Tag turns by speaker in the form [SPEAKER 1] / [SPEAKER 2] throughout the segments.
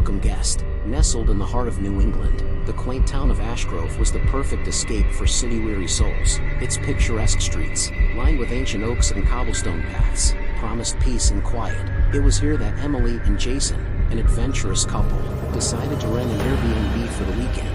[SPEAKER 1] welcome guest. Nestled in the heart of New England, the quaint town of Ashgrove was the perfect escape for city-weary souls. Its picturesque streets, lined with ancient oaks and cobblestone paths, promised peace and quiet. It was here that Emily and Jason, an adventurous couple, decided to rent an Airbnb for the weekend.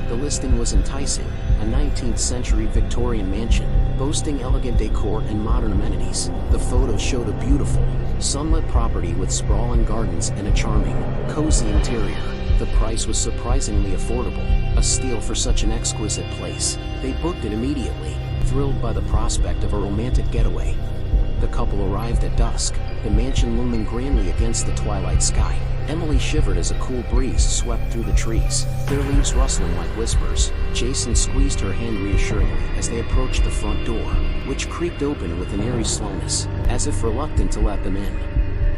[SPEAKER 1] The listing was enticing, a 19th-century Victorian mansion, boasting elegant decor and modern amenities. The photos showed a beautiful, sunlit property with sprawling gardens and a charming, cozy interior. The price was surprisingly affordable, a steal for such an exquisite place. They booked it immediately, thrilled by the prospect of a romantic getaway. The couple arrived at dusk, the mansion looming grandly against the twilight sky. Emily shivered as a cool breeze swept through the trees, their leaves rustling like whispers. Jason squeezed her hand reassuringly as they approached the front door, which creaked open with an eerie slowness, as if reluctant to let them in.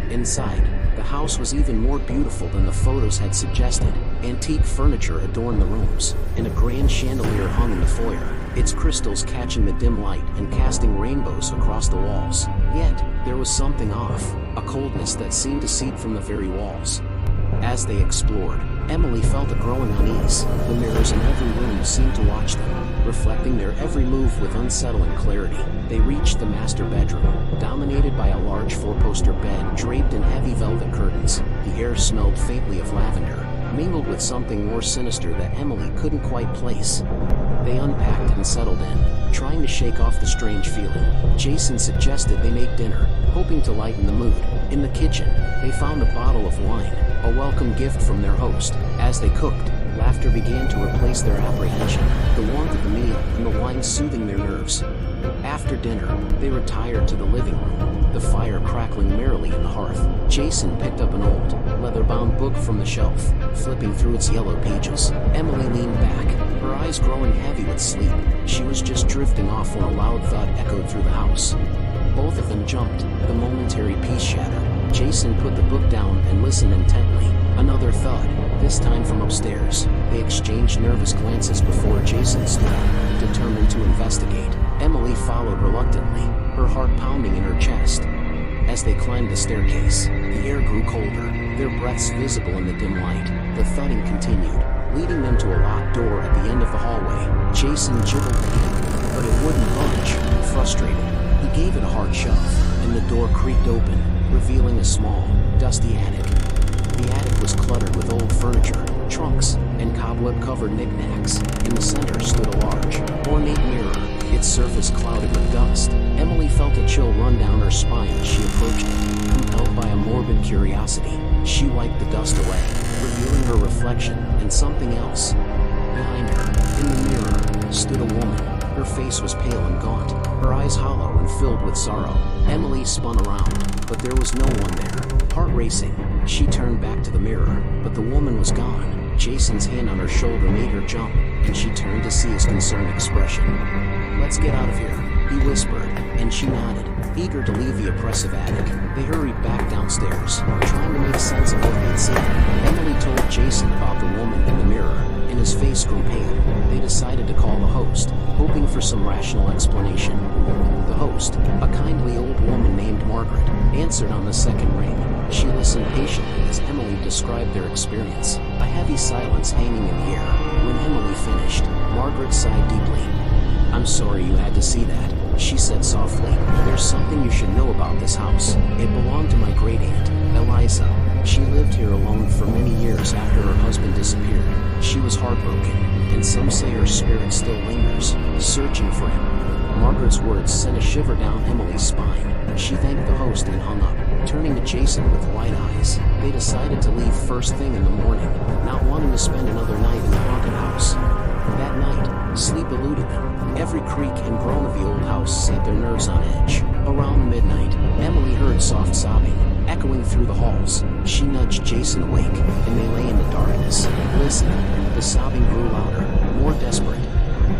[SPEAKER 1] Inside, the house was even more beautiful than the photos had suggested. Antique furniture adorned the rooms, and a grand chandelier hung in the foyer, its crystals catching the dim light and casting rainbows across the walls. Yet, there was something off, a coldness that seemed to seep from the very walls. As they explored, Emily felt a growing unease. The mirrors in every room seemed to watch them, reflecting their every move with unsettling clarity. They reached the master bedroom, dominated by a large four-poster bed draped in heavy velvet curtains. The air smelled faintly of lavender, mingled with something more sinister that Emily couldn't quite place. They unpacked and settled in, trying to shake off the strange feeling. Jason suggested they make dinner, hoping to lighten the mood. In the kitchen, they found a bottle of wine, a welcome gift from their host. As they cooked, laughter began to replace their apprehension, the warmth of the meal and the wine soothing their nerves. After dinner, they retired to the living room, the fire crackling merrily in the hearth. Jason picked up an old, leather-bound book from the shelf, flipping through its yellow pages. Emily leaned back, her eyes growing heavy with sleep. She was just drifting off when a loud thud echoed through the house. Both of them jumped, the momentary peace shattered. Jason put the book down and listened intently. Another thud, this time from upstairs. They exchanged nervous glances before Jason stood up, determined to investigate. Emily followed reluctantly, her heart pounding in her chest. As they climbed the staircase, the air grew colder, their breaths visible in the dim light. The thudding continued, leading them to a locked door at the end of the hallway. Jason jiggled the key, but it wouldn't budge. Frustrated, he gave it a hard shove, and the door creaked open, revealing a small, dusty attic. The attic was cluttered with old furniture, trunks, and cobweb-covered knickknacks. In the center stood a large, ornate mirror, its surface clouded with dust. Emily felt a chill run down her spine as she approached it. Compelled by a morbid curiosity, she wiped the dust away, revealing her reflection and something else. Behind her, in the mirror, stood a woman. Her face was pale and gaunt, her eyes hollow and filled with sorrow. Emily spun around, but there was no one there. Heart racing, she turned back to the mirror, but the woman was gone. Jason's hand on her shoulder made her jump, and she turned to see his concerned expression. "Let's get out of here," he whispered, and she nodded, eager to leave the oppressive attic. They hurried back downstairs, trying to make sense of what they'd seen. Emily told Jason about the woman in the mirror, and his face grew pale. They decided to call the host, hoping for some rational explanation. The host, a kindly old woman named Margaret, answered on the second ring. She listened patiently as Emily described their experience, a heavy silence hanging in the air. When Emily finished, Margaret sighed deeply. "I'm sorry you had to see that," she said softly. "There's something you should know about this house. It belonged to my great-aunt, Eliza. She lived here alone for many years after her husband disappeared. She was heartbroken, and some say her spirit still lingers, searching for him." Margaret's words sent a shiver down Emily's spine. She thanked the host and hung up, turning to Jason with wide eyes. They decided to leave first thing in the morning, not wanting to spend another night in the haunted house. That night, sleep eluded them. Every creak and groan of the old house set their nerves on edge. Around midnight, Emily heard soft sobbing, echoing through the halls. She nudged Jason awake, and they lay in the darkness, listening. The sobbing grew louder, more desperate.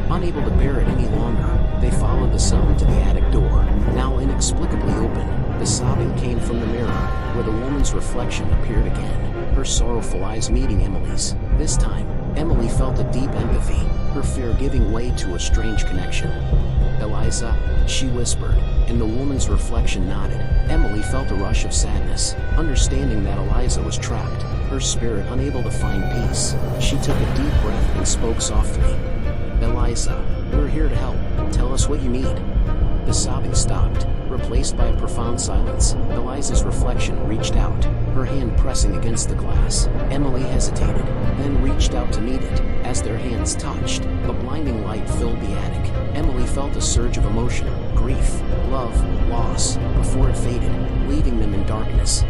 [SPEAKER 1] Unable to bear it any longer, they followed the sound to the attic door, now inexplicably open. The sobbing came from the mirror, where the woman's reflection appeared again, her sorrowful eyes meeting Emily's. This time, Emily felt a deep empathy, her fear giving way to a strange connection. Eliza Eliza?" she whispered, and the woman's reflection nodded. Emily felt a rush of sadness, understanding that Eliza was trapped, her spirit unable to find peace. She took a deep breath and spoke softly. "Eliza, we're here to help. Tell us what you need." The sobbing stopped, replaced by a profound silence. Eliza's reflection reached out, her hand pressing against the glass. Emily hesitated, then reached out to meet it. As their hands touched, a blinding light filled the attic. Emily felt a surge of emotion, grief, love, loss, before it faded, leaving them in darkness.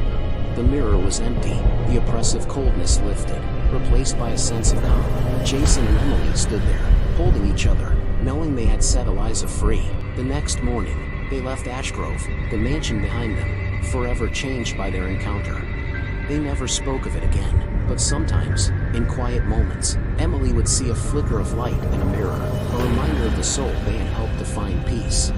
[SPEAKER 1] The mirror was empty, the oppressive coldness lifted, replaced by a sense of calm. Jason and Emily stood there, holding each other, knowing they had set Eliza free. The next morning, they left Ashgrove, the mansion behind them, forever changed by their encounter. They never spoke of it again, but sometimes, in quiet moments, Emily would see a flicker of light in a mirror, a reminder of the soul they had helped to find peace.